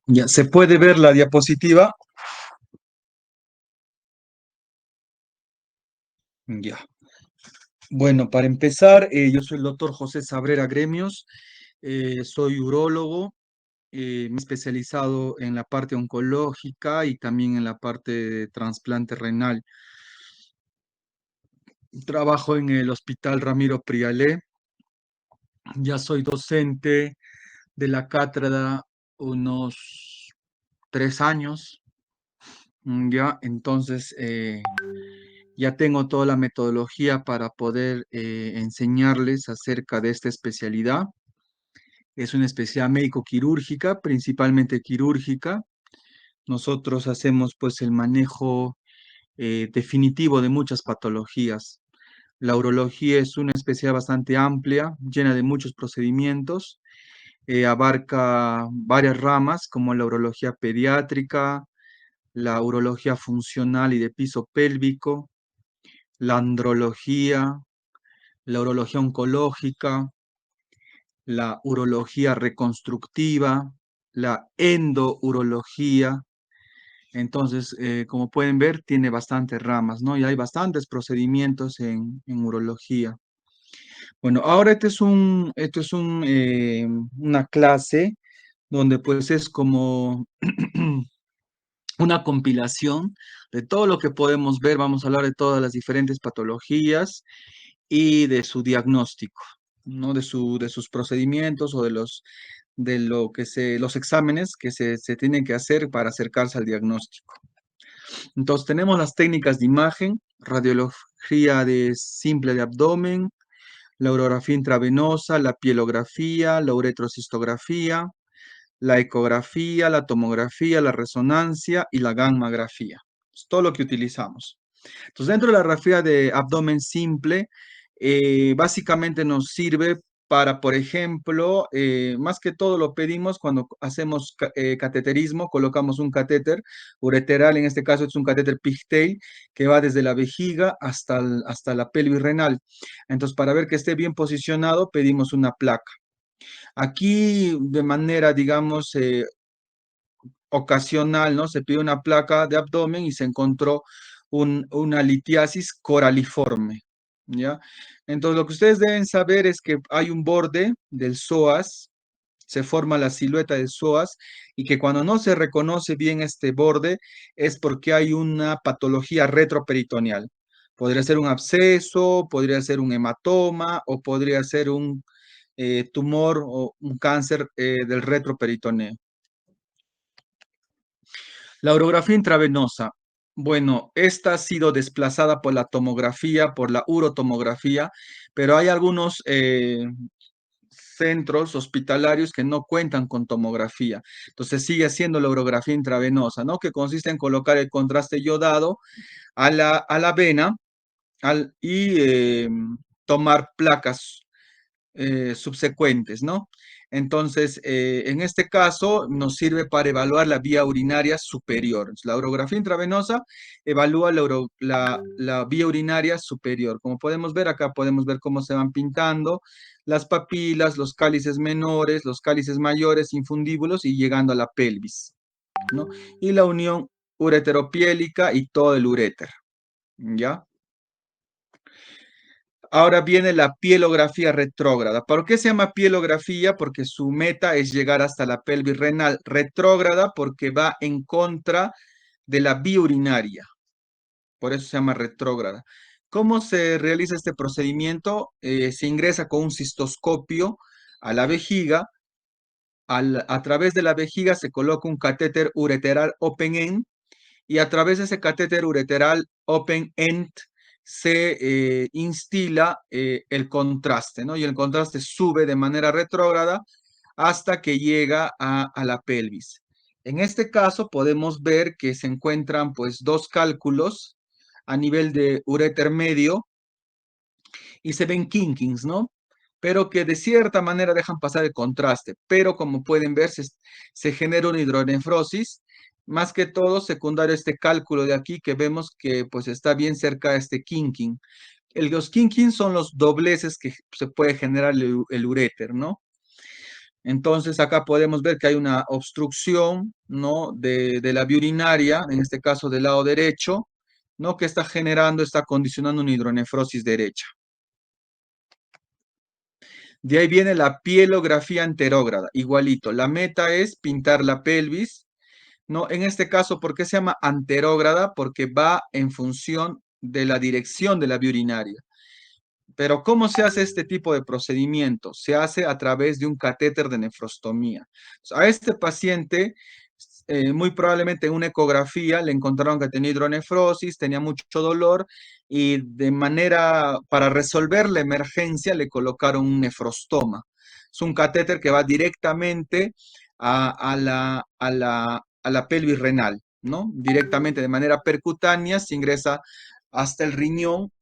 Ya, ¿se puede ver la diapositiva? Ya. Bueno, para empezar, yo soy el doctor José Sabrera Gremios, soy urólogo, me he especializado en la parte oncológica y también en la parte de trasplante renal. Trabajo en el Hospital Ramiro Prialé, ya soy docente de la cátedra unos 3 años, ya, entonces ya tengo toda la metodología para poder enseñarles acerca de esta especialidad. Es una especialidad médico-quirúrgica, principalmente quirúrgica. Nosotros hacemos pues el manejo definitivo de muchas patologías. La urología es una especialidad bastante amplia, llena de muchos procedimientos. Abarca varias ramas como la urología pediátrica, la urología funcional y de piso pélvico, la andrología, la urología oncológica, la urología reconstructiva, la endourología. Entonces, como pueden ver, tiene bastantes ramas, ¿no? Y hay bastantes procedimientos en urología. Bueno, ahora una clase donde pues es como una compilación de todo lo que podemos ver. Vamos a hablar de todas las diferentes patologías y de su diagnóstico, ¿no? De sus procedimientos o los exámenes que se tienen que hacer para acercarse al diagnóstico. Entonces, tenemos las técnicas de imagen, radiología simple de abdomen, la urografía intravenosa, la pielografía, la uretrocistografía, la ecografía, la tomografía, la resonancia y la gammagrafía. Es todo lo que utilizamos. Entonces, dentro de la radiografía de abdomen simple, básicamente nos sirve para, por ejemplo, más que todo lo pedimos cuando hacemos cateterismo, colocamos un catéter ureteral, en este caso es un catéter pigtail, que va desde la vejiga hasta la pelvis renal. Entonces, para ver que esté bien posicionado, pedimos una placa. Aquí, de manera, digamos, ocasional, ¿no? Se pidió una placa de abdomen y se encontró una litiasis coraliforme, ¿ya? Entonces, lo que ustedes deben saber es que hay un borde del psoas, se forma la silueta del psoas, y que cuando no se reconoce bien este borde es porque hay una patología retroperitoneal. Podría ser un absceso, podría ser un hematoma o podría ser un tumor o un cáncer del retroperitoneo. La urografía intravenosa. Bueno, esta ha sido desplazada por la tomografía, por la urotomografía, pero hay algunos centros hospitalarios que no cuentan con tomografía. Entonces sigue siendo la urografía intravenosa, ¿no? Que consiste en colocar el contraste yodado a la vena y tomar placas subsecuentes, ¿no? Entonces, en este caso, nos sirve para evaluar la vía urinaria superior. La urografía intravenosa evalúa la vía urinaria superior. Como podemos ver, acá podemos ver cómo se van pintando las papilas, los cálices menores, los cálices mayores, infundíbulos y llegando a la pelvis, ¿no? Y la unión ureteropiélica y todo el uréter, ¿ya? Ahora viene la pielografía retrógrada. ¿Por qué se llama pielografía? Porque su meta es llegar hasta la pelvis renal. Retrógrada porque va en contra de la vía urinaria. Por eso se llama retrógrada. ¿Cómo se realiza este procedimiento? Se ingresa con un cistoscopio a la vejiga. A través de la vejiga se coloca un catéter ureteral open-end y a través de ese catéter ureteral open-end se instila el contraste, ¿no? Y el contraste sube de manera retrógrada hasta que llega a la pelvis. En este caso podemos ver que se encuentran pues dos cálculos a nivel de uréter medio y se ven kinkings, ¿no? Pero que de cierta manera dejan pasar el contraste. Pero como pueden ver, se genera una hidronefrosis, más que todo secundario a este cálculo de aquí que vemos que pues está bien cerca de este kinking. Los kinkings son los dobleces que se puede generar el uréter, ¿no? Entonces acá podemos ver que hay una obstrucción, ¿no? de la vía urinaria, en este caso del lado derecho, ¿no? Que está condicionando una hidronefrosis derecha. De ahí viene la pielografía anterógrada, igualito. La meta es pintar la pelvis, ¿no? En este caso, ¿por qué se llama anterógrada? Porque va en función de la dirección de la vía urinaria. Pero ¿cómo se hace este tipo de procedimiento? Se hace a través de un catéter de nefrostomía. A este paciente, muy probablemente en una ecografía, le encontraron que tenía hidronefrosis, tenía mucho dolor y para resolver la emergencia, le colocaron un nefrostoma. Es un catéter que va directamente a la pelvis renal, ¿no? Directamente de manera percutánea, se ingresa hasta el riñón,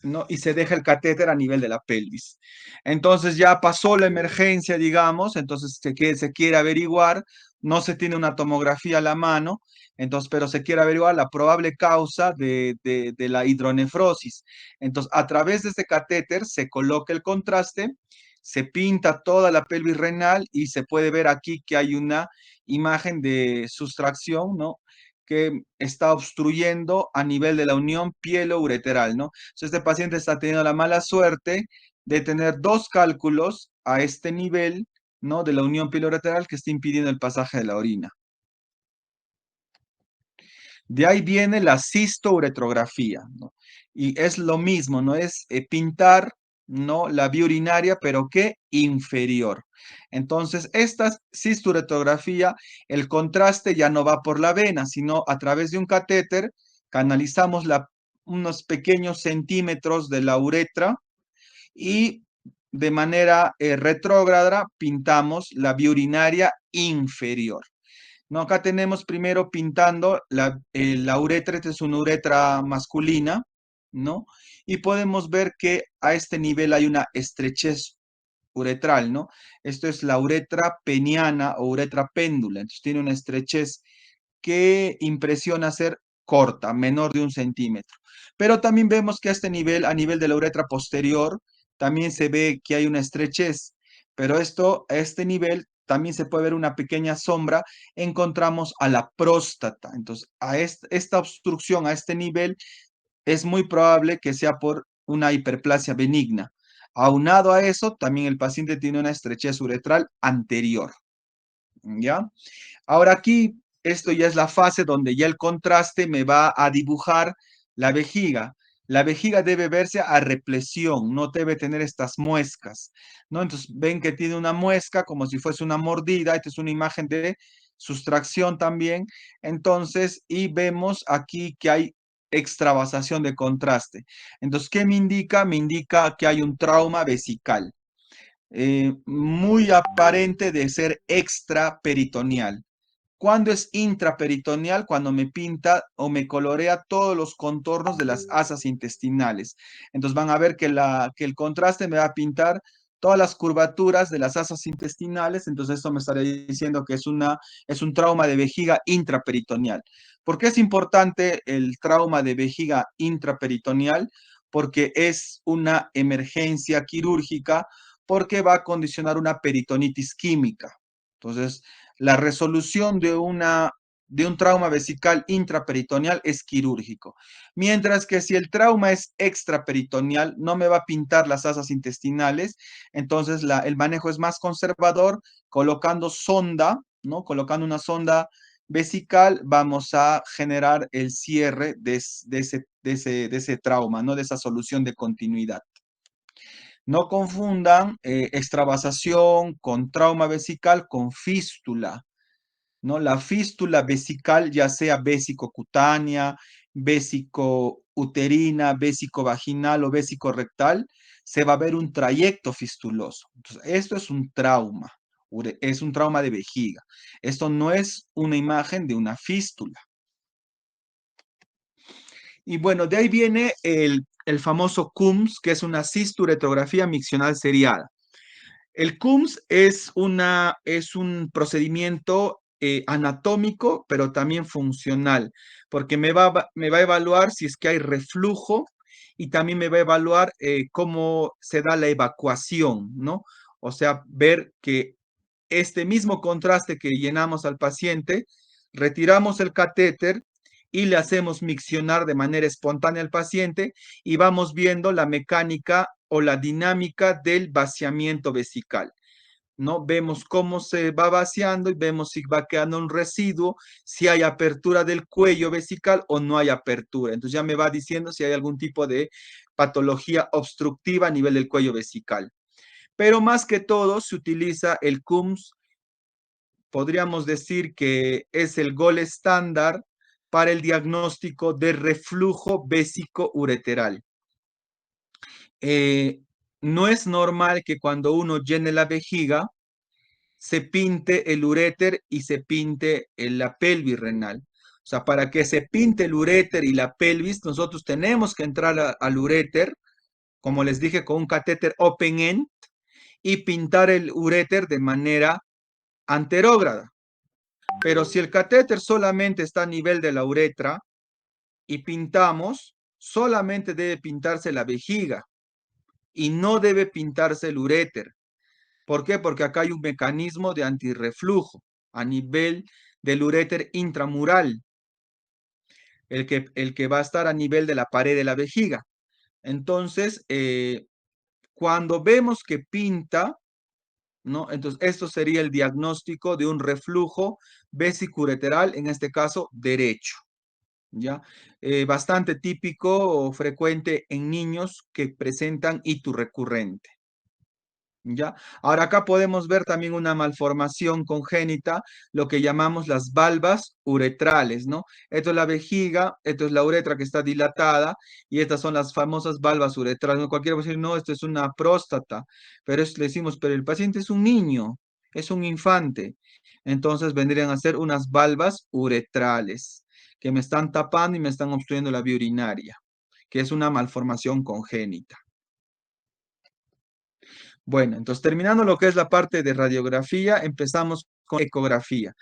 ¿no? Y se deja el catéter a nivel de la pelvis. Entonces ya pasó la emergencia, digamos, entonces se quiere averiguar, no se tiene una tomografía a la mano, entonces, pero se quiere averiguar la probable causa de la hidronefrosis. Entonces, a través de este catéter se coloca el contraste, se pinta toda la pelvis renal y se puede ver aquí que hay una imagen de sustracción, ¿no? Que está obstruyendo a nivel de la unión pielo-ureteral, ¿no? Entonces, este paciente está teniendo la mala suerte de tener dos cálculos a este nivel, ¿no? De la unión pielo-ureteral que está impidiendo el pasaje de la orina. De ahí viene la cistouretrografía, ¿no? Y es lo mismo, ¿no? Es pintar, ¿no? La vía urinaria, pero ¿qué? Inferior. Entonces, esta cistouretrografía, el contraste ya no va por la vena, sino a través de un catéter, canalizamos unos pequeños centímetros de la uretra y de manera retrógrada pintamos la vía urinaria inferior. No, acá tenemos primero pintando la uretra, esta es una uretra masculina, ¿no? Y podemos ver que a este nivel hay una estrechez uretral, ¿no? Esto es la uretra peniana o uretra péndula, entonces tiene una estrechez que impresiona ser corta, menor de 1 centímetro. Pero también vemos que a nivel de la uretra posterior, también se ve que hay una estrechez, pero a este nivel también se puede ver una pequeña sombra, encontramos a la próstata. Entonces, esta obstrucción a este nivel es muy probable que sea por una hiperplasia benigna. Aunado a eso, también el paciente tiene una estrechez uretral anterior, ¿ya? Ahora aquí, esto ya es la fase donde ya el contraste me va a dibujar la vejiga. La vejiga debe verse a represión, no debe tener estas muescas, ¿no? Entonces ven que tiene una muesca como si fuese una mordida. Esta es una imagen de sustracción también. Entonces, y vemos aquí que hay extravasación de contraste. Entonces, ¿qué me indica? Me indica que hay un trauma vesical, muy aparente de ser extraperitoneal. ¿Cuándo es intraperitoneal? Cuando me pinta o me colorea todos los contornos de las asas intestinales. Entonces van a ver que el contraste me va a pintar todas las curvaturas de las asas intestinales. Entonces esto me estaría diciendo que es un trauma de vejiga intraperitoneal. ¿Por qué es importante el trauma de vejiga intraperitoneal? Porque es una emergencia quirúrgica, porque va a condicionar una peritonitis química. Entonces, la resolución de un trauma vesical intraperitoneal es quirúrgico. Mientras que si el trauma es extraperitoneal, no me va a pintar las asas intestinales, entonces el manejo es más conservador, colocando sonda, ¿no? Colocando una sonda vesical, vamos a generar el cierre de ese trauma, ¿no? De esa solución de continuidad. No confundan extravasación con trauma vesical con fístula, ¿no? La fístula vesical, ya sea vesicocutánea, vesicouterina, vesicovaginal o vesicorrectal, se va a ver un trayecto fistuloso. Entonces, esto es un trauma, es un trauma de vejiga. Esto no es una imagen de una fístula. Y bueno, de ahí viene el famoso CUMS, que es una cisturetografía miccional seriada. El CUMS es un procedimiento anatómico, pero también funcional, porque me va a evaluar si es que hay reflujo y también me va a evaluar cómo se da la evacuación, ¿no? O sea, ver que este mismo contraste que llenamos al paciente, retiramos el catéter y le hacemos miccionar de manera espontánea al paciente y vamos viendo la mecánica o la dinámica del vaciamiento vesical. ¿No? Vemos cómo se va vaciando y vemos si va quedando un residuo, si hay apertura del cuello vesical o no hay apertura. Entonces ya me va diciendo si hay algún tipo de patología obstructiva a nivel del cuello vesical. Pero más que todo se utiliza el CUMS, podríamos decir que es el gol estándar para el diagnóstico de reflujo vésico ureteral. No es normal que cuando uno llene la vejiga, se pinte el uréter y se pinte la pelvis renal. O sea, para que se pinte el uréter y la pelvis, nosotros tenemos que entrar al uréter, como les dije, con un catéter open end y pintar el uréter de manera anterógrada. Pero si el catéter solamente está a nivel de la uretra y pintamos, solamente debe pintarse la vejiga y no debe pintarse el uréter. ¿Por qué? Porque acá hay un mecanismo de antirreflujo a nivel del uréter intramural, el que va a estar a nivel de la pared de la vejiga. Entonces, cuando vemos que pinta, ¿no? Entonces, esto sería el diagnóstico de un reflujo vesicureteral, en este caso derecho, ¿ya? Bastante típico o frecuente en niños que presentan ictus recurrente. ¿Ya? Ahora acá podemos ver también una malformación congénita, lo que llamamos las valvas uretrales, ¿no? Esto es la vejiga, esto es la uretra que está dilatada y estas son las famosas valvas uretrales. ¿No? Cualquiera puede decir, no, esto es una próstata, pero le decimos, pero el paciente es un niño, es un infante. Entonces vendrían a ser unas valvas uretrales que me están tapando y me están obstruyendo la vía urinaria, que es una malformación congénita. Bueno, entonces terminando lo que es la parte de radiografía, empezamos con ecografía.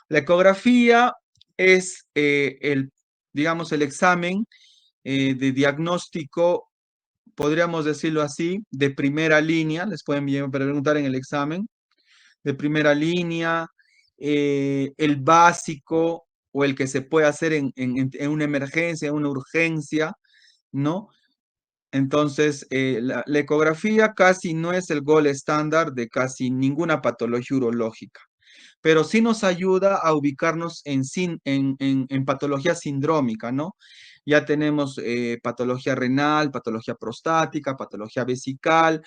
La ecografía es digamos, el examen de diagnóstico, podríamos decirlo así, de primera línea, les pueden preguntar en el examen, de primera línea, el básico o el que se puede hacer en una emergencia, en una urgencia, ¿no? Entonces, la ecografía casi no es el gol estándar de casi ninguna patología urológica, pero sí nos ayuda a ubicarnos en patología sindrómica, ¿no? Ya tenemos patología renal, patología prostática, patología vesical,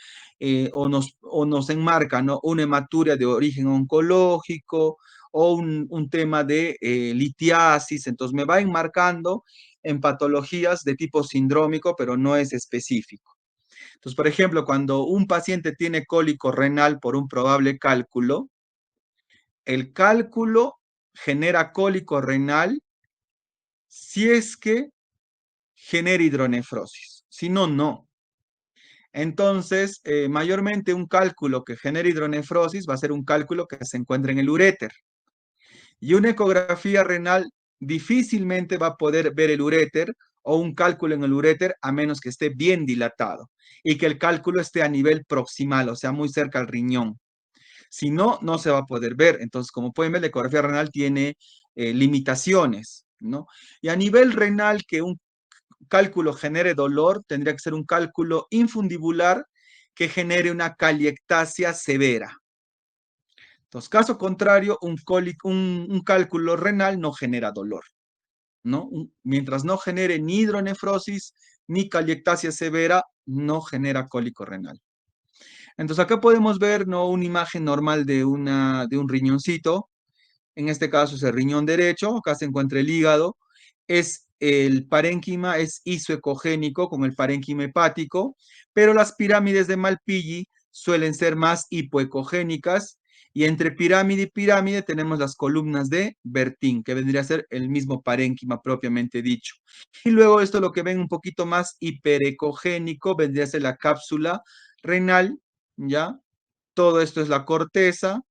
o nos enmarca, ¿no? Una hematuria de origen oncológico o un tema de litiasis, entonces me va enmarcando en patologías de tipo sindrómico, pero no es específico. Entonces, por ejemplo, cuando un paciente tiene cólico renal por un probable cálculo, el cálculo genera cólico renal si es que genera hidronefrosis, si no, no. Entonces, mayormente un cálculo que genera hidronefrosis va a ser un cálculo que se encuentra en el uréter. Y una ecografía renal difícilmente va a poder ver el uréter o un cálculo en el uréter a menos que esté bien dilatado y que el cálculo esté a nivel proximal, o sea, muy cerca al riñón. Si no, no se va a poder ver. Entonces, como pueden ver, la ecografía renal tiene limitaciones, ¿no? Y a nivel renal, que un cálculo genere dolor, tendría que ser un cálculo infundibular que genere una caliectasia severa. Entonces, caso contrario, un cálculo renal no genera dolor, ¿no? Mientras no genere ni hidronefrosis ni caliectasia severa, no genera cólico renal. Entonces, acá podemos ver, ¿no? Una imagen normal de un riñoncito. En este caso es el riñón derecho, acá se encuentra el hígado. El parénquima es isoecogénico con el parénquima hepático, pero las pirámides de Malpighi suelen ser más hipoecogénicas y entre pirámide y pirámide tenemos las columnas de Bertin, que vendría a ser el mismo parénquima propiamente dicho. Y luego esto lo que ven un poquito más hiperecogénico vendría a ser la cápsula renal, ¿ya? Todo esto es la corteza,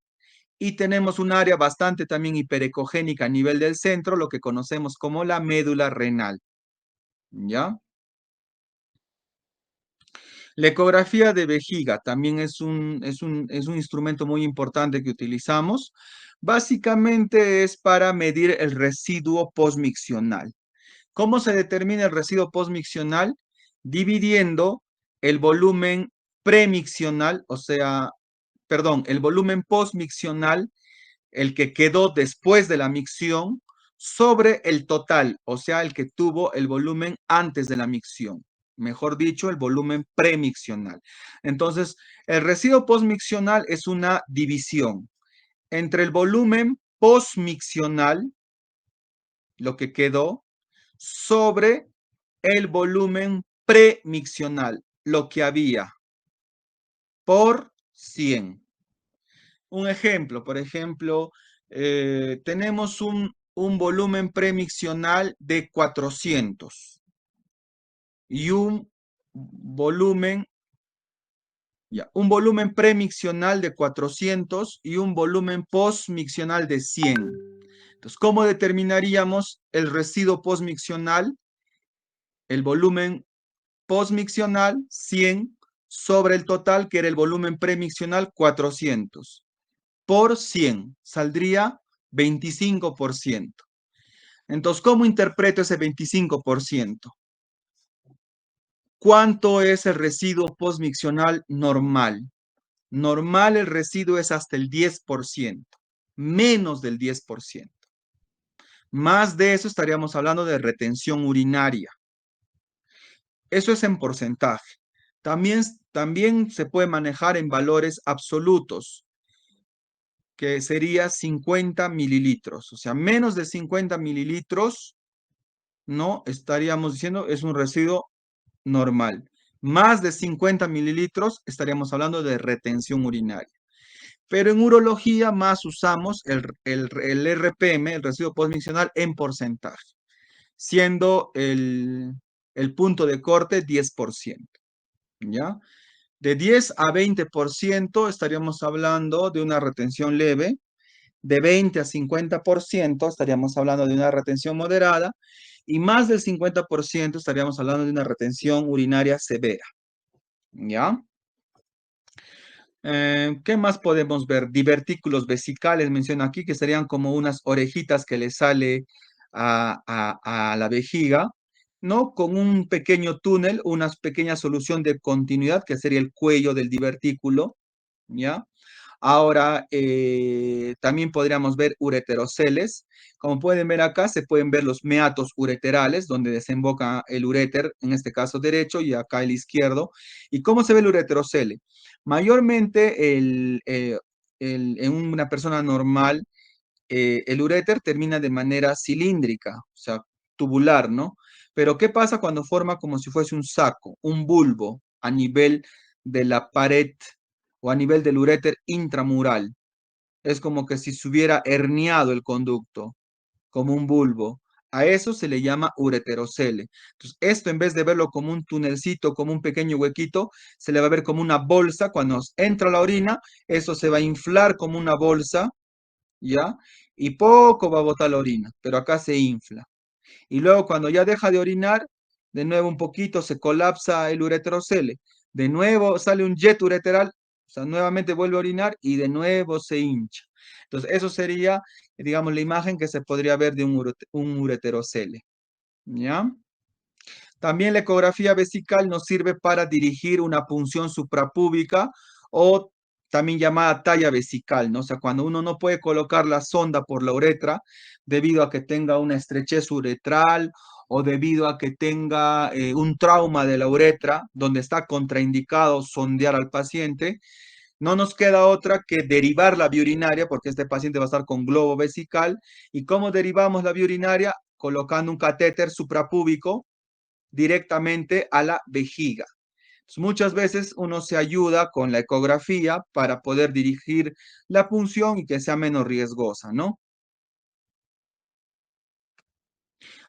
y tenemos un área bastante también hiperecogénica a nivel del centro, lo que conocemos como la médula renal, ¿ya? La ecografía de vejiga también es un instrumento muy importante que utilizamos. Básicamente es para medir el residuo postmiccional. ¿Cómo se determina el residuo postmiccional? Dividiendo el volumen premiccional, o sea, perdón, el volumen postmiccional, el que quedó después de la micción, sobre el total, o sea, el que tuvo el volumen antes de la micción. Mejor dicho, el volumen premiccional. Entonces, el residuo postmiccional es una división entre el volumen postmiccional, lo que quedó, sobre el volumen premiccional, lo que había, por 100. Un ejemplo, por ejemplo, tenemos un volumen premiccional de 400 y volumen, un volumen premiccional de 400 y un volumen postmiccional de 100. Entonces, ¿cómo determinaríamos el residuo postmiccional? El volumen postmiccional 100 sobre el total, que era el volumen premiccional 400. Por 100 saldría 25%. Entonces, ¿cómo interpreto ese 25%? ¿Cuánto es el residuo postmiccional normal? Normal el residuo es hasta el 10%, menos del 10%. Más de eso estaríamos hablando de retención urinaria. Eso es en porcentaje. También se puede manejar en valores absolutos, que sería 50 mililitros. O sea, menos de 50 mililitros, no estaríamos diciendo es un residuo normal. Más de 50 mililitros estaríamos hablando de retención urinaria. Pero en urología más usamos el RPM, el residuo postmiccional, en porcentaje, siendo el punto de corte 10%. ¿Ya? De 10 a 20% estaríamos hablando de una retención leve. De 20 a 50% estaríamos hablando de una retención moderada. Y más del 50% estaríamos hablando de una retención urinaria severa. ¿Ya? ¿Qué más podemos ver? Divertículos vesicales, menciona aquí, que serían como unas orejitas que le sale a la vejiga, ¿no? Con un pequeño túnel, una pequeña solución de continuidad, que sería el cuello del divertículo, ¿ya? Ahora, también podríamos ver ureteroceles. Como pueden ver acá, se pueden ver los meatos ureterales, donde desemboca el uréter, en este caso derecho, y acá el izquierdo. ¿Y cómo se ve el ureterocele? Mayormente, en una persona normal, el uréter termina de manera cilíndrica, o sea, tubular, ¿no? Pero ¿qué pasa cuando forma como si fuese un saco, un bulbo a nivel de la pared o a nivel del uréter intramural? Es como que si se hubiera herniado el conducto, como un bulbo. A eso se le llama ureterocele. Entonces, esto en vez de verlo como un tunelcito, como un pequeño huequito, se le va a ver como una bolsa. Cuando entra la orina, eso se va a inflar como una bolsa, ¿ya? Y poco va a botar la orina, pero acá se infla. Y luego cuando ya deja de orinar, de nuevo un poquito se colapsa el ureterocele. De nuevo sale un jet ureteral, o sea, nuevamente vuelve a orinar y de nuevo se hincha. Entonces, eso sería, digamos, la imagen que se podría ver de un ureterocele. ¿Ya? También la ecografía vesical nos sirve para dirigir una punción suprapúbica o también llamada talla vesical, ¿no? O sea, cuando uno no puede colocar la sonda por la uretra debido a que tenga una estrechez uretral o debido a que tenga un trauma de la uretra donde está contraindicado sondear al paciente, no nos queda otra que derivar la vía urinaria porque este paciente va a estar con globo vesical. ¿Y cómo derivamos la vía urinaria? Colocando un catéter suprapúbico directamente a la vejiga. Entonces, muchas veces uno se ayuda con la ecografía para poder dirigir la punción y que sea menos riesgosa, ¿no?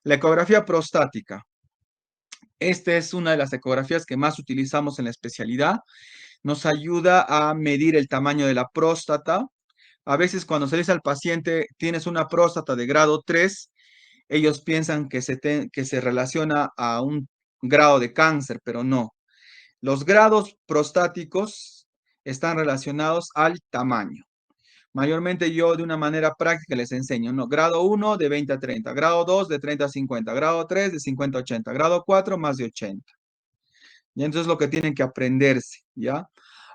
La ecografía prostática. Esta es una de las ecografías que más utilizamos en la especialidad. Nos ayuda a medir el tamaño de la próstata. A veces cuando se le dice al paciente, tienes una próstata de grado 3, ellos piensan que se relaciona a un grado de cáncer, pero no. Los grados prostáticos están relacionados al tamaño. Mayormente yo de una manera práctica les enseño, ¿no? Grado 1 de 20 a 30, grado 2 de 30 a 50, grado 3 de 50 a 80, grado 4 más de 80. Y entonces lo que tienen que aprenderse, ¿ya?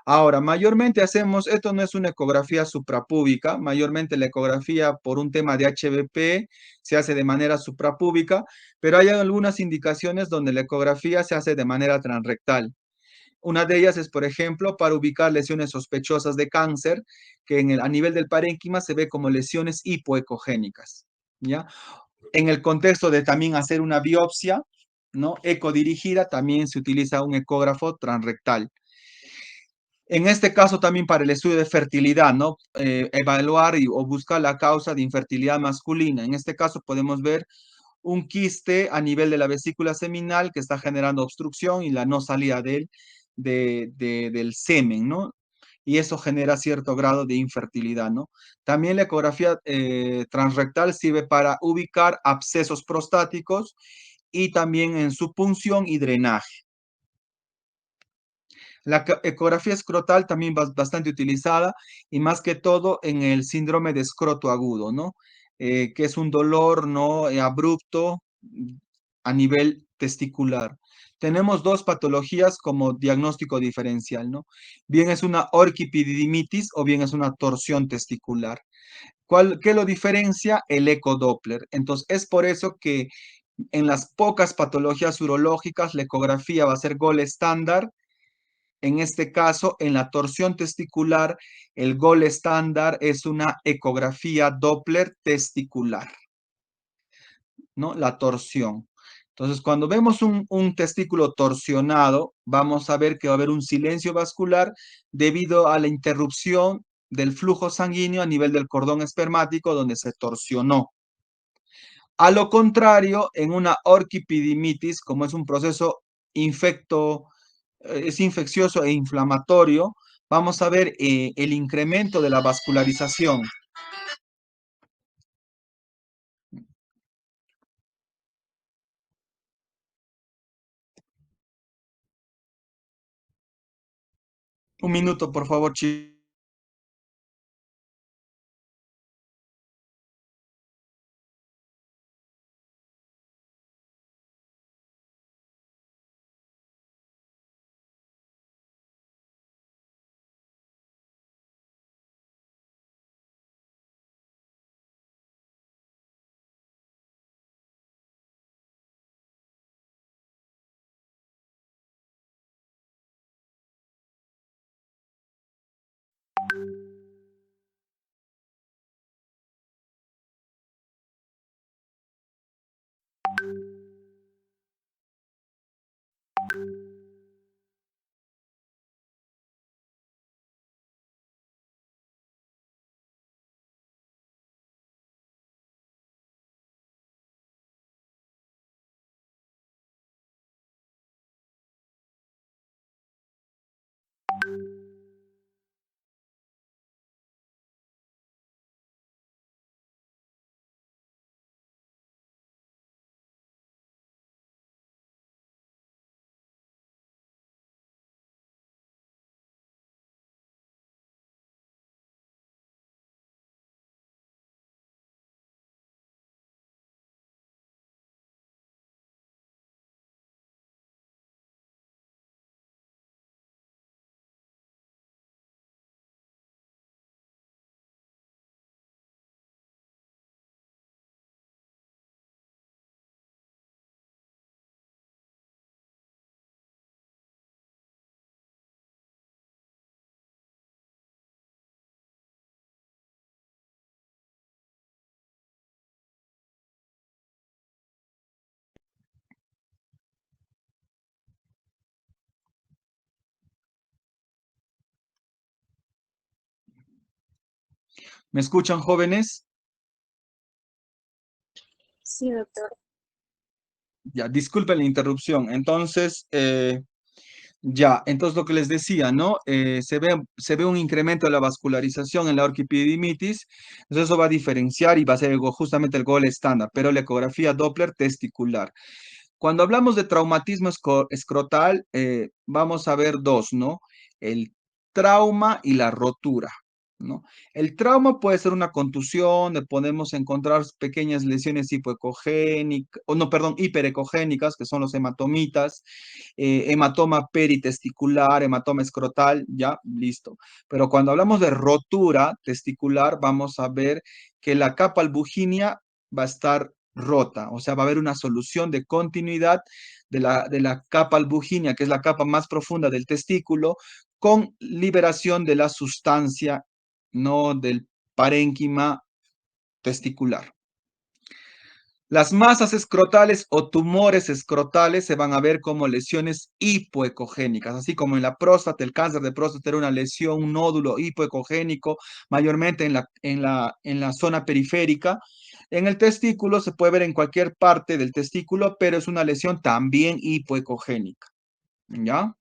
Ahora, mayormente hacemos, esto no es una ecografía suprapúbica, mayormente la ecografía por un tema de HBP se hace de manera suprapúbica, pero hay algunas indicaciones donde la ecografía se hace de manera transrectal. Una de ellas es, por ejemplo, para ubicar lesiones sospechosas de cáncer, que a nivel del parénquima se ve como lesiones hipoecogénicas, ¿ya? En el contexto de también hacer una biopsia, ¿no? Ecodirigida, también se utiliza un ecógrafo transrectal. En este caso también para el estudio de fertilidad, ¿no? Evaluar o buscar la causa de infertilidad masculina. En este caso podemos ver un quiste a nivel de la vesícula seminal que está generando obstrucción y la no salida del semen, ¿no? Y eso genera cierto grado de infertilidad, ¿no? También la ecografía transrectal sirve para ubicar abscesos prostáticos y también en su punción y drenaje. La ecografía escrotal también bastante utilizada y más que todo en el síndrome de escroto agudo, ¿no? Que es un dolor, ¿no? Abrupto a nivel testicular. Tenemos dos patologías como diagnóstico diferencial, ¿no? Bien es una orquipididimitis o bien es una torsión testicular. ¿Qué lo diferencia? El ecodoppler. Entonces, es por eso que en las pocas patologías urológicas la ecografía va a ser gol estándar. En este caso, en la torsión testicular, el gol estándar es una ecografía Doppler testicular, ¿no? La torsión. Entonces, cuando vemos un testículo torsionado, vamos a ver que va a haber un silencio vascular debido a la interrupción del flujo sanguíneo a nivel del cordón espermático donde se torsionó. A lo contrario, en una orquipidimitis, como es un proceso es infeccioso e inflamatorio, vamos a ver el incremento de la vascularización. Un minuto, por favor, chicos. ¿Me escuchan, jóvenes? Sí, doctor. Ya, disculpen la interrupción. Entonces, entonces lo que les decía, ¿no? Se ve un incremento de la vascularización en la orquipididimitis, entonces eso va a diferenciar y va a ser justamente el gol estándar, pero la ecografía Doppler testicular. Cuando hablamos de traumatismo escrotal, vamos a ver dos, ¿no? El trauma y la rotura, ¿no? El trauma puede ser una contusión, podemos encontrar pequeñas lesiones hipoecogénicas, o no, perdón, hiperecogénicas, que son los hematomitas, hematoma peritesticular, hematoma escrotal, ya, listo. Pero cuando hablamos de rotura testicular, vamos a ver que la capa albuginia va a estar rota, o sea, va a haber una solución de continuidad de la capa albuginia, que es la capa más profunda del testículo, con liberación de la sustancia, no del parénquima testicular. Las masas escrotales o tumores escrotales se van a ver como lesiones hipoecogénicas, así como en la próstata, el cáncer de próstata era una lesión, un nódulo hipoecogénico, mayormente en la zona periférica. En el testículo se puede ver en cualquier parte del testículo, pero es una lesión también hipoecogénica, ¿ya?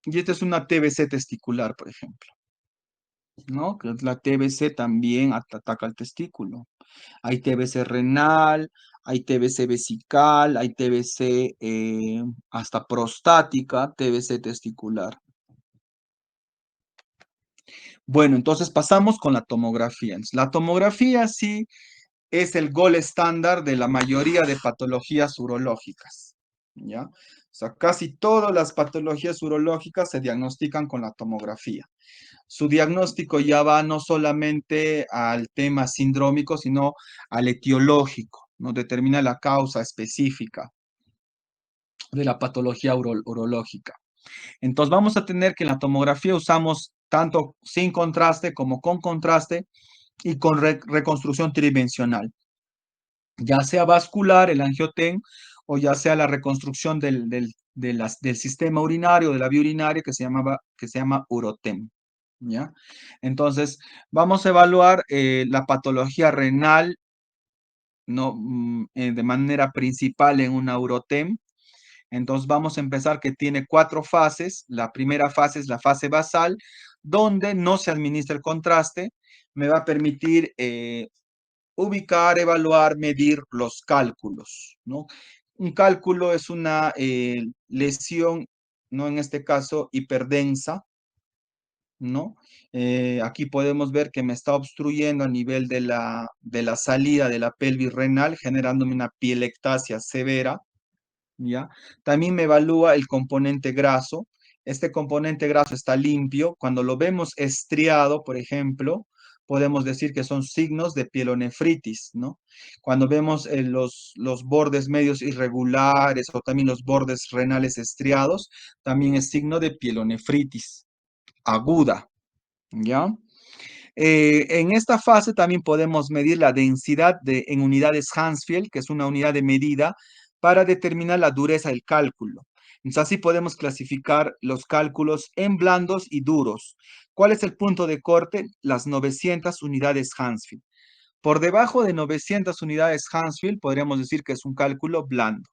Y esta es una TBC testicular, por ejemplo, ¿no? Que la TBC también ataca al testículo. Hay TBC renal, hay TBC vesical, hay TBC hasta prostática, TBC testicular. Bueno, entonces pasamos con la tomografía. La tomografía sí es el gold estándar de la mayoría de patologías urológicas, ¿ya? O sea, casi todas las patologías urológicas se diagnostican con la tomografía. Su diagnóstico ya va no solamente al tema sindrómico, sino al etiológico, ¿no? Determina la causa específica de la patología urológica. Entonces vamos a tener que en la tomografía usamos tanto sin contraste como con contraste y con reconstrucción tridimensional, ya sea vascular, el angioten, o ya sea la reconstrucción del sistema urinario, de la vía urinaria, que se llama urotem. ¿Ya? Entonces, vamos a evaluar la patología renal, ¿no? De manera principal en una urotem. Entonces, vamos a empezar que tiene 4 fases. La primera fase es la fase basal, donde no se administra el contraste. Me va a permitir ubicar, evaluar, medir los cálculos, ¿no? Un cálculo es una lesión, ¿no? En este caso, hiperdensa, ¿no? Aquí podemos ver que me está obstruyendo a nivel de la salida de la pelvis renal, generándome una pielectasia severa, ¿ya? También me evalúa el componente graso. Este componente graso está limpio. Cuando lo vemos estriado, por ejemplo, podemos decir que son signos de pielonefritis, ¿no? Cuando vemos los bordes medios irregulares o también los bordes renales estriados, también es signo de pielonefritis aguda, ¿ya? En esta fase también podemos medir la densidad en unidades Hansfield, que es una unidad de medida para determinar la dureza del cálculo. Entonces, así podemos clasificar los cálculos en blandos y duros. ¿Cuál es el punto de corte? Las 900 unidades Hansfield. Por debajo de 900 unidades Hansfield, podríamos decir que es un cálculo blando.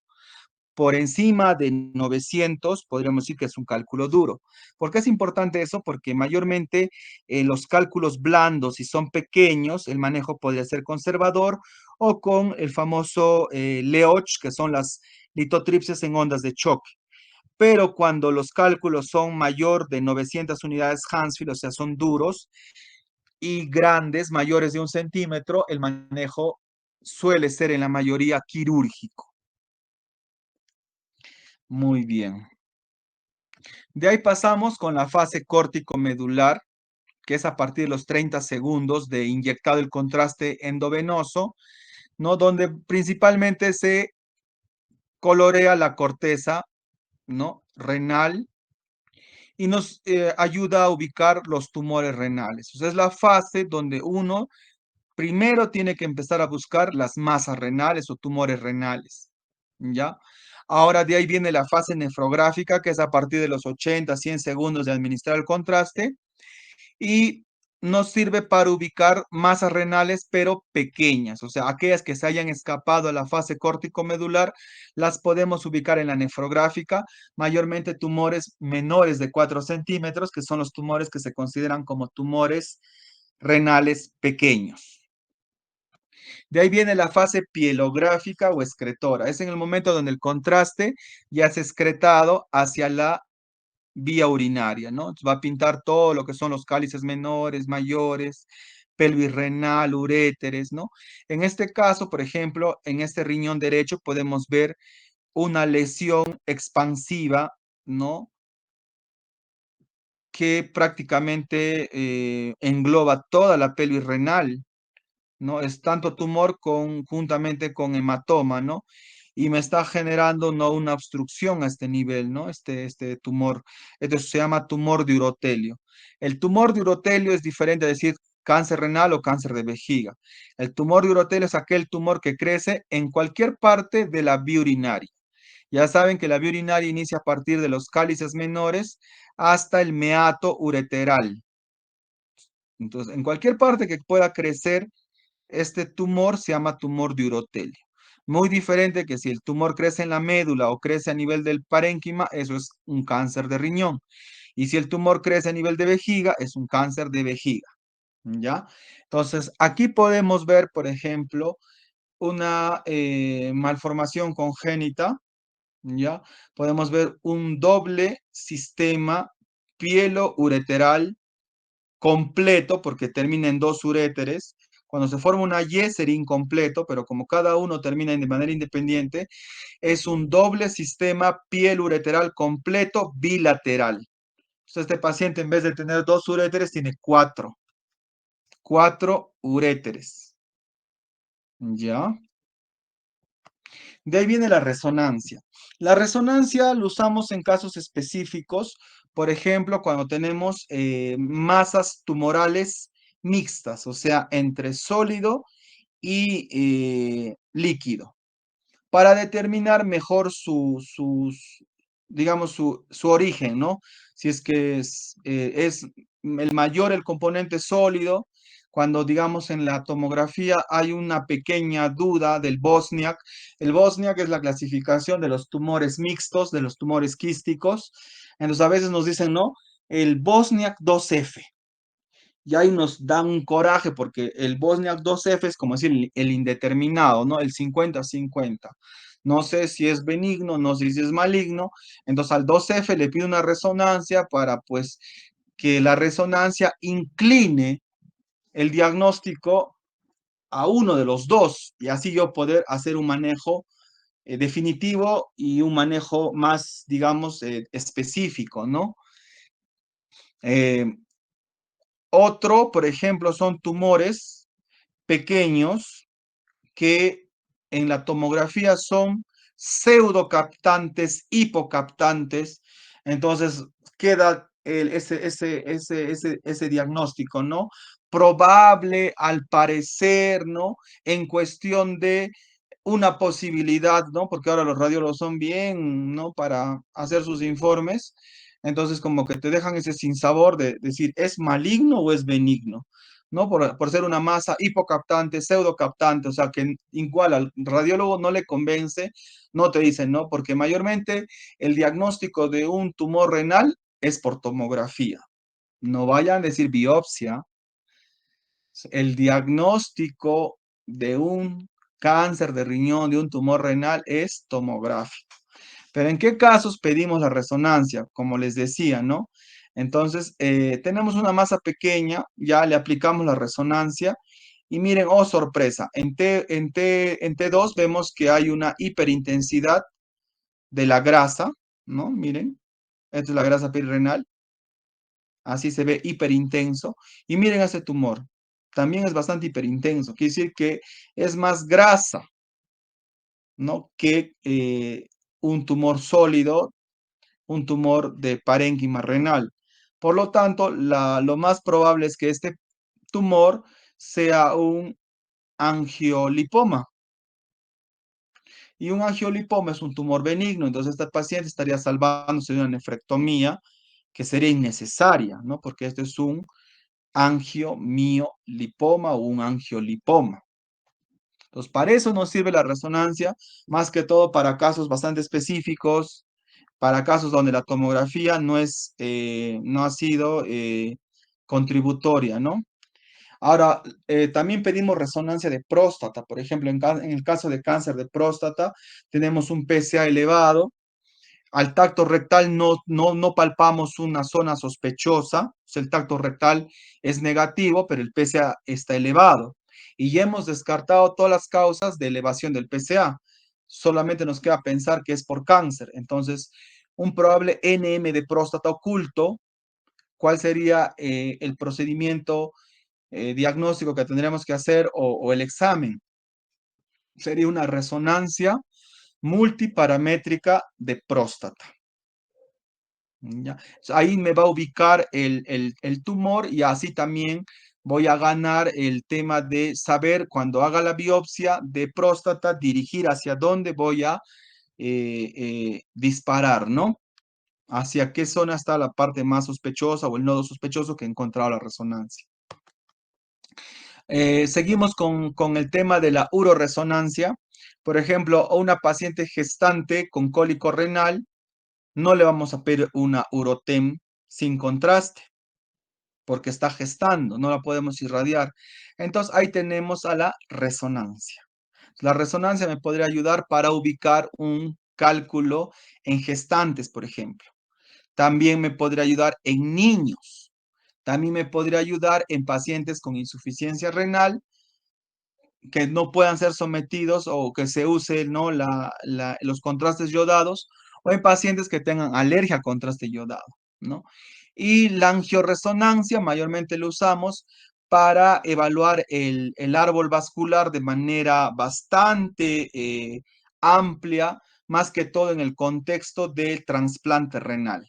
Por encima de 900, podríamos decir que es un cálculo duro. ¿Por qué es importante eso? Porque mayormente los cálculos blandos, si son pequeños, el manejo podría ser conservador o con el famoso LEOCH, que son las litotripsias en ondas de choque. Pero cuando los cálculos son mayor de 900 unidades Hansfield, o sea, son duros y grandes, mayores de 1 centímetro, el manejo suele ser en la mayoría quirúrgico. Muy bien. De ahí pasamos con la fase córtico-medular, que es a partir de los 30 segundos de inyectado el contraste endovenoso, ¿no? Donde principalmente se colorea la corteza, ¿no? Renal y nos ayuda a ubicar los tumores renales. O sea, es la fase donde uno primero tiene que empezar a buscar las masas renales o tumores renales, ¿ya? Ahora de ahí viene la fase nefrográfica, que es a partir de los 80, 100 segundos de administrar el contraste, y nos sirve para ubicar masas renales, pero pequeñas, o sea, aquellas que se hayan escapado a la fase córtico-medular, las podemos ubicar en la nefrográfica, mayormente tumores menores de 4 centímetros, que son los tumores que se consideran como tumores renales pequeños. De ahí viene la fase pielográfica o excretora. Es en el momento donde el contraste ya es excretado hacia la vía urinaria, ¿no? Entonces va a pintar todo lo que son los cálices menores, mayores, pelvis renal, uréteres, ¿no? En este caso, por ejemplo, en este riñón derecho podemos ver una lesión expansiva, ¿no? Que prácticamente engloba toda la pelvis renal, ¿no? Es tanto tumor juntamente con hematoma, ¿no? Y me está generando, ¿no? Una obstrucción a este nivel, ¿no? Este tumor. Esto se llama tumor de urotelio. El tumor de urotelio es diferente a decir cáncer renal o cáncer de vejiga. El tumor de urotelio es aquel tumor que crece en cualquier parte de la vía urinaria. Ya saben que la vía urinaria inicia a partir de los cálices menores hasta el meato ureteral. Entonces, en cualquier parte que pueda crecer este tumor se llama tumor de urotelio. Muy diferente que si el tumor crece en la médula o crece a nivel del parénquima, eso es un cáncer de riñón. Y si el tumor crece a nivel de vejiga, es un cáncer de vejiga. ¿Ya? Entonces, aquí podemos ver, por ejemplo, una malformación congénita. ¿Ya? Podemos ver un doble sistema pielo-ureteral completo, porque termina en dos uréteres. Cuando se forma una Y sería incompleto, pero como cada uno termina de manera independiente, es un doble sistema piel ureteral completo bilateral. Entonces, este paciente en vez de tener dos uréteres, tiene cuatro uréteres. ¿Ya? De ahí viene la resonancia. La resonancia lo usamos en casos específicos, por ejemplo, cuando tenemos masas tumorales mixtas, o sea, entre sólido y líquido, para determinar mejor digamos, su origen, ¿no? Si es que es el mayor el componente sólido, cuando, digamos, en la tomografía hay una pequeña duda del Bosniak. El Bosniak es la clasificación de los tumores mixtos, de los tumores quísticos. Entonces, a veces nos dicen, ¿no? El Bosniak 2F. Y ahí nos da un coraje porque el Bosniak 2F es como decir el indeterminado, ¿no? El 50-50. No sé si es benigno, no sé si es maligno. Entonces al 2F le pido una resonancia para pues que la resonancia incline el diagnóstico a uno de los dos y así yo poder hacer un manejo definitivo y un manejo más, digamos, específico, ¿no? Eh, Otro, por ejemplo, son tumores pequeños que en la tomografía son pseudocaptantes, hipocaptantes. Entonces queda ese diagnóstico, ¿no? Probable al parecer, ¿no? En cuestión de una posibilidad, ¿no? Porque ahora los radiólogos son bien, ¿no? Para hacer sus informes. Entonces, como que te dejan ese sinsabor de decir, ¿es maligno o es benigno? ¿No? Por ser una masa hipocaptante, pseudocaptante, o sea, que igual al radiólogo no le convence, no te dicen, ¿no? Porque mayormente el diagnóstico de un tumor renal es por tomografía. No vayan a decir biopsia. El diagnóstico de un cáncer de riñón, de un tumor renal, es tomográfico. Pero ¿en qué casos pedimos la resonancia? Como les decía, ¿no? Entonces, tenemos una masa pequeña, ya le aplicamos la resonancia y miren, oh sorpresa, en T2 vemos que hay una hiperintensidad de la grasa, ¿no? Miren, esta es la grasa perirenal, así se ve hiperintenso. Y miren ese tumor, también es bastante hiperintenso, quiere decir que es más grasa, ¿no? Que un tumor sólido, un tumor de parénquima renal. Por lo tanto, lo más probable es que este tumor sea un angiolipoma. Y un angiolipoma es un tumor benigno, entonces este paciente estaría salvándose de una nefrectomía que sería innecesaria, ¿no? Porque este es un angiomiolipoma o un angiolipoma. Entonces, para eso nos sirve la resonancia, más que todo para casos bastante específicos, para casos donde la tomografía no ha sido contributoria, ¿no? Ahora, también pedimos resonancia de próstata. Por ejemplo, en el caso de cáncer de próstata, tenemos un PSA elevado. Al tacto rectal no palpamos una zona sospechosa. O sea, el tacto rectal es negativo, pero el PSA está elevado. Y ya hemos descartado todas las causas de elevación del PSA. Solamente nos queda pensar que es por cáncer. Entonces, un probable NM de próstata oculto. ¿Cuál sería el procedimiento diagnóstico que tendríamos que hacer o el examen? Sería una resonancia multiparamétrica de próstata. ¿Ya? Ahí me va a ubicar el tumor y así también voy a ganar el tema de saber cuando haga la biopsia de próstata, dirigir hacia dónde voy a disparar, ¿no? Hacia qué zona está la parte más sospechosa o el nodo sospechoso que he encontrado la resonancia. Seguimos con el tema de la uroresonancia. Por ejemplo, a una paciente gestante con cólico renal, no le vamos a pedir una urotem sin contraste, porque está gestando, no la podemos irradiar. Entonces ahí tenemos a la resonancia. La resonancia me podría ayudar para ubicar un cálculo en gestantes, por ejemplo. También me podría ayudar en niños. También me podría ayudar en pacientes con insuficiencia renal que no puedan ser sometidos o que se use, ¿no? Los contrastes yodados o en pacientes que tengan alergia al contraste yodado, ¿no? Y la angioresonancia mayormente lo usamos para evaluar el árbol vascular de manera bastante amplia, más que todo en el contexto del trasplante renal.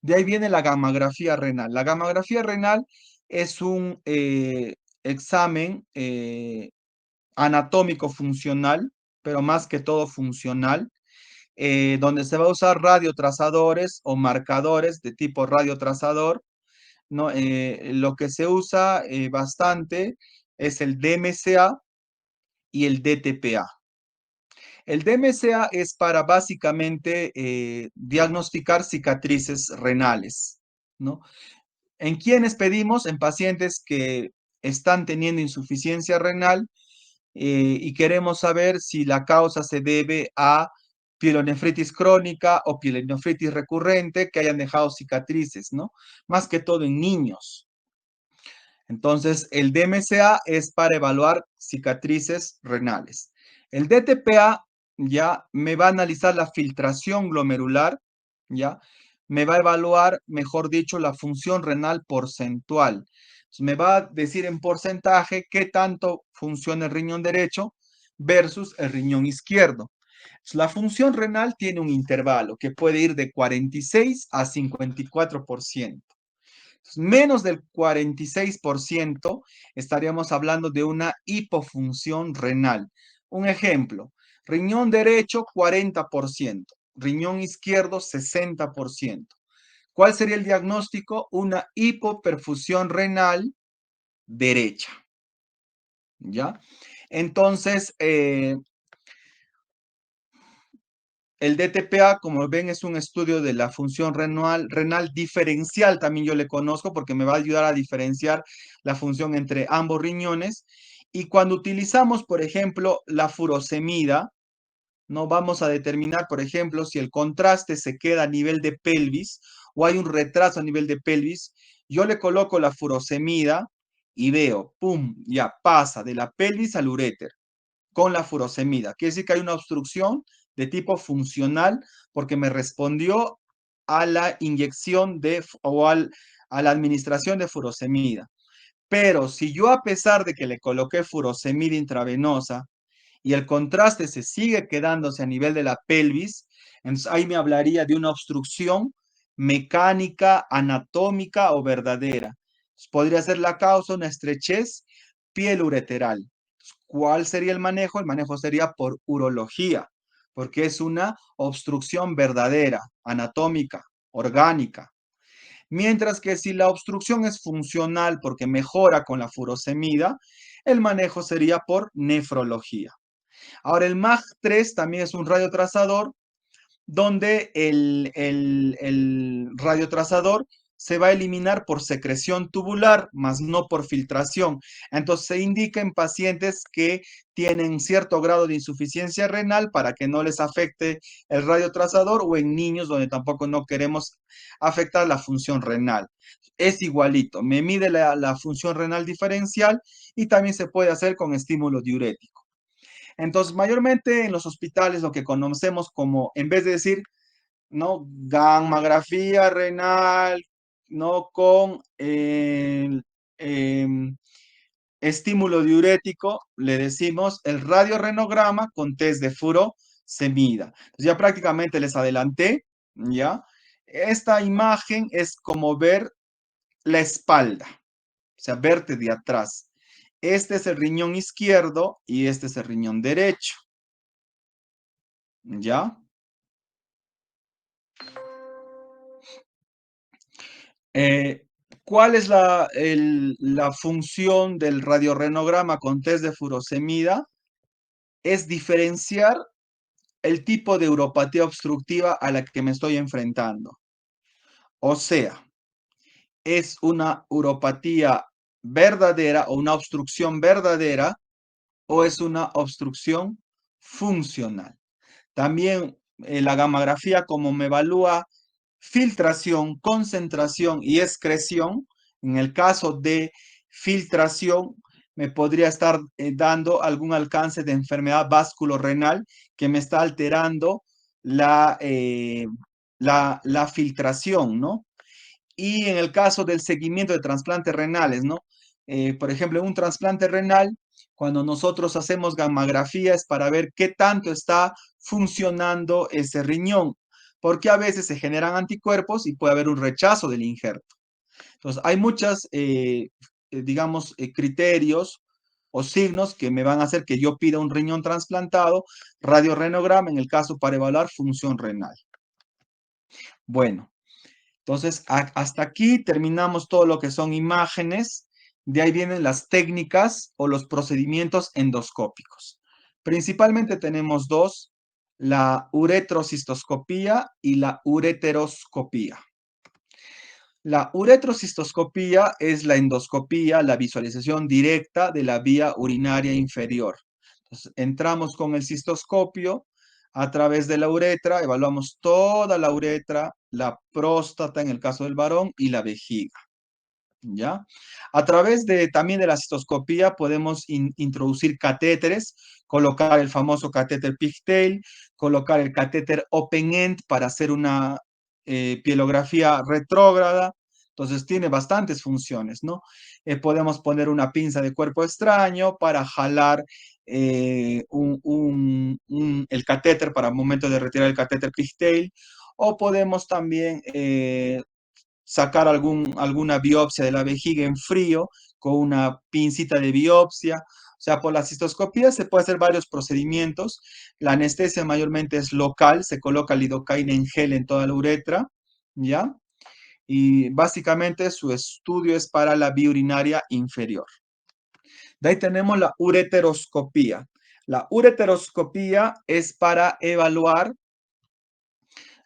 De ahí viene la gamografía renal. La gamografía renal es un examen anatómico funcional, pero más que todo funcional, donde se va a usar radiotrazadores o marcadores de tipo radiotrazador, ¿no? Lo que se usa bastante es el DMCA y el DTPA. El DMCA es para básicamente diagnosticar cicatrices renales, ¿no? ¿En quiénes pedimos? En pacientes que están teniendo insuficiencia renal y queremos saber si la causa se debe a pielonefritis crónica o pielonefritis recurrente que hayan dejado cicatrices, ¿no? Más que todo en niños. Entonces, el DMCA es para evaluar cicatrices renales. El DTPA ya me va a analizar la filtración glomerular, ya me va a evaluar, mejor dicho, la función renal porcentual. Entonces, me va a decir en porcentaje qué tanto funciona el riñón derecho versus el riñón izquierdo. Entonces, la función renal tiene un intervalo que puede ir de 46 a 54%. Menos del 46% estaríamos hablando de una hipofunción renal. Un ejemplo, riñón derecho 40%, riñón izquierdo 60%. ¿Cuál sería el diagnóstico? Una hipoperfusión renal derecha. ¿Ya? Entonces, el DTPA, como ven, es un estudio de la función renal diferencial, también yo le conozco porque me va a ayudar a diferenciar la función entre ambos riñones. Y cuando utilizamos, por ejemplo, la furosemida, no vamos a determinar, por ejemplo, si el contraste se queda a nivel de pelvis o hay un retraso a nivel de pelvis. Yo le coloco la furosemida y veo, pum, ya pasa de la pelvis al uréter con la furosemida. Quiere decir que hay una obstrucción de tipo funcional porque me respondió a la inyección a la administración de furosemida. Pero si yo, a pesar de que le coloqué furosemida intravenosa y el contraste se sigue quedándose a nivel de la pelvis, entonces ahí me hablaría de una obstrucción mecánica, anatómica o verdadera. Entonces, podría ser la causa una estrechez pielureteral. ¿Cuál sería el manejo? El manejo sería por urología, porque es una obstrucción verdadera, anatómica, orgánica. Mientras que si la obstrucción es funcional porque mejora con la furosemida, el manejo sería por nefrología. Ahora, el MAG3 también es un radiotrazador donde el radiotrazador se va a eliminar por secreción tubular, más no por filtración. Entonces se indica en pacientes que tienen cierto grado de insuficiencia renal para que no les afecte el radiotrazador, o en niños donde tampoco no queremos afectar la función renal. Es igualito, me mide la función renal diferencial y también se puede hacer con estímulo diurético. Entonces, mayormente en los hospitales lo que conocemos como, en vez de decir, ¿no? Gammagrafía renal, ¿no? Con estímulo diurético, le decimos el radiorenograma con test de furosemida. Entonces ya prácticamente les adelanté, ¿ya? Esta imagen es como ver la espalda, o sea, verte de atrás. Este es el riñón izquierdo y este es el riñón derecho, ¿ya? Eh, ¿Cuál es la función del radiorenograma con test de furosemida? Es diferenciar el tipo de uropatía obstructiva a la que me estoy enfrentando. O sea, es una uropatía verdadera o una obstrucción verdadera, o es una obstrucción funcional. También la gammagrafía, como me evalúa filtración, concentración y excreción. En el caso de filtración, me podría estar dando algún alcance de enfermedad vasculorenal que me está alterando la filtración, ¿no? Y en el caso del seguimiento de trasplantes renales, ¿no? Por ejemplo, en un trasplante renal, cuando nosotros hacemos gammagrafía es para ver qué tanto está funcionando ese riñón, porque a veces se generan anticuerpos y puede haber un rechazo del injerto. Entonces, hay muchos, digamos, criterios o signos que me van a hacer que yo pida un riñón trasplantado, radiorenograma en el caso para evaluar función renal. Bueno, entonces, hasta aquí terminamos todo lo que son imágenes. De ahí vienen las técnicas o los procedimientos endoscópicos. Principalmente tenemos dos, la uretrocistoscopía y la ureteroscopía. La uretrocistoscopía es la endoscopía, la visualización directa de la vía urinaria inferior. Entonces, entramos con el cistoscopio a través de la uretra, evaluamos toda la uretra, la próstata en el caso del varón y la vejiga. ¿Ya? A través también de la cistoscopía podemos introducir catéteres, colocar el famoso catéter pigtail, colocar el catéter open end para hacer una pielografía retrógrada. Entonces tiene bastantes funciones, ¿no? Podemos poner una pinza de cuerpo extraño para jalar el catéter para el momento de retirar el catéter pigtail, o podemos también sacar alguna biopsia de la vejiga en frío con una pincita de biopsia. O sea, por la cistoscopía se puede hacer varios procedimientos. La anestesia mayormente es local, se coloca lidocaína en gel en toda la uretra, ¿ya? Y básicamente su estudio es para la vía urinaria inferior. De ahí tenemos la ureteroscopía. La ureteroscopía es para evaluar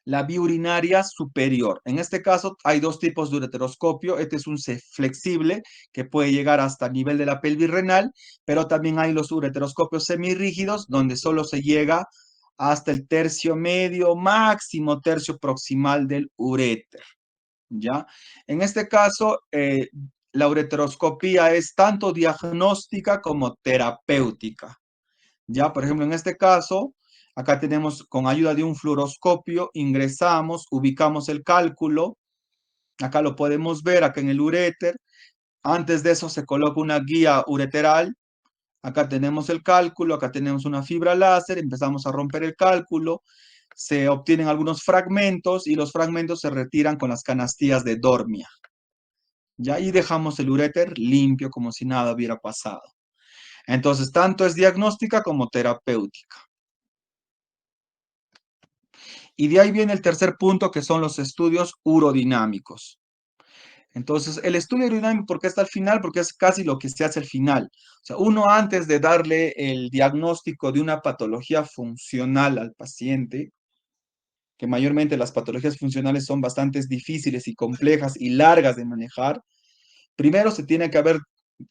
la vía urinaria superior. En este caso hay dos tipos de ureteroscopio. Este es un flexible que puede llegar hasta el nivel de la pelvis renal, pero también hay los ureteroscopios semirrígidos donde solo se llega hasta el tercio medio, máximo tercio proximal del uréter. ¿Ya? En este caso, la ureteroscopía es tanto diagnóstica como terapéutica. Ya, por ejemplo, en este caso, acá tenemos con ayuda de un fluoroscopio, ingresamos, ubicamos el cálculo, acá lo podemos ver, acá en el uréter. Antes de eso se coloca una guía ureteral, acá tenemos el cálculo, acá tenemos una fibra láser, empezamos a romper el cálculo, se obtienen algunos fragmentos y los fragmentos se retiran con las canastillas de Dormia. Ya ahí dejamos el uréter limpio como si nada hubiera pasado. Entonces, tanto es diagnóstica como terapéutica. Y de ahí viene el tercer punto, que son los estudios urodinámicos. Entonces, el estudio urodinámico, ¿por qué está al final? Porque es casi lo que se hace al final. O sea, uno antes de darle el diagnóstico de una patología funcional al paciente, que mayormente las patologías funcionales son bastante difíciles y complejas y largas de manejar, primero se tiene que haber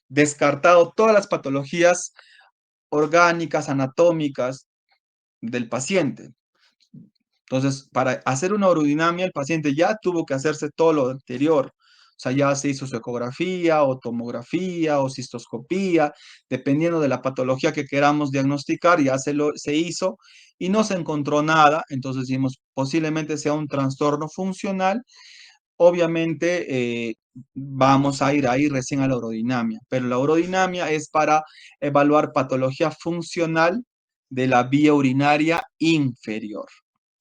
descartado todas las patologías orgánicas, anatómicas del paciente. Entonces, para hacer una urodinamia, el paciente ya tuvo que hacerse todo lo anterior. O sea, ya se hizo su ecografía, o tomografía, o cistoscopía, dependiendo de la patología que queramos diagnosticar, ya se hizo y no se encontró nada. Entonces, decimos, posiblemente sea un trastorno funcional. Obviamente, vamos a ir ahí recién a la urodinamia, pero la urodinamia es para evaluar patología funcional de la vía urinaria inferior.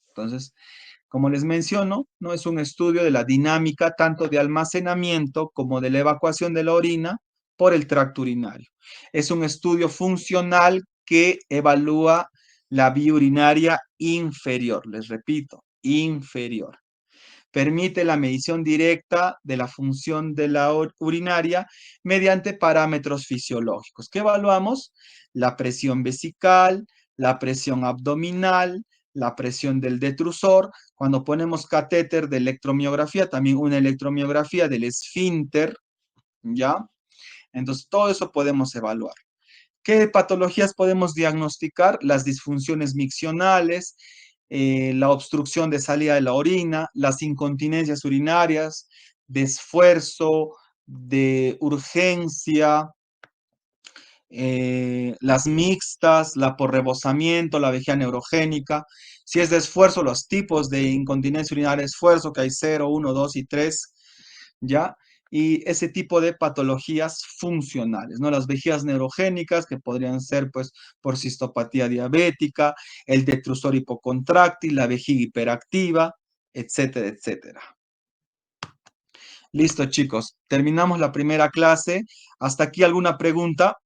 Entonces, como les menciono, no es un estudio de la dinámica tanto de almacenamiento como de la evacuación de la orina por el tracto urinario. Es un estudio funcional que evalúa la vía urinaria inferior, les repito, inferior. Permite la medición directa de la función de la urinaria mediante parámetros fisiológicos. ¿Qué evaluamos? La presión vesical, la presión abdominal, la presión del detrusor. Cuando ponemos catéter de electromiografía, también una electromiografía del esfínter, ¿ya? Entonces, todo eso podemos evaluar. ¿Qué patologías podemos diagnosticar? Las disfunciones miccionales, la obstrucción de salida de la orina, las incontinencias urinarias, de esfuerzo, de urgencia, las mixtas, la por rebosamiento, la vejiga neurogénica. Si es de esfuerzo, los tipos de incontinencia urinaria de esfuerzo, que hay 0, 1, 2 y 3, ¿ya? Y ese tipo de patologías funcionales, ¿no? Las vejigas neurogénicas, que podrían ser, pues, por cistopatía diabética, el detrusor hipocontráctil, la vejiga hiperactiva, etcétera, etcétera. Listo, chicos. Terminamos la primera clase. ¿Hasta aquí alguna pregunta?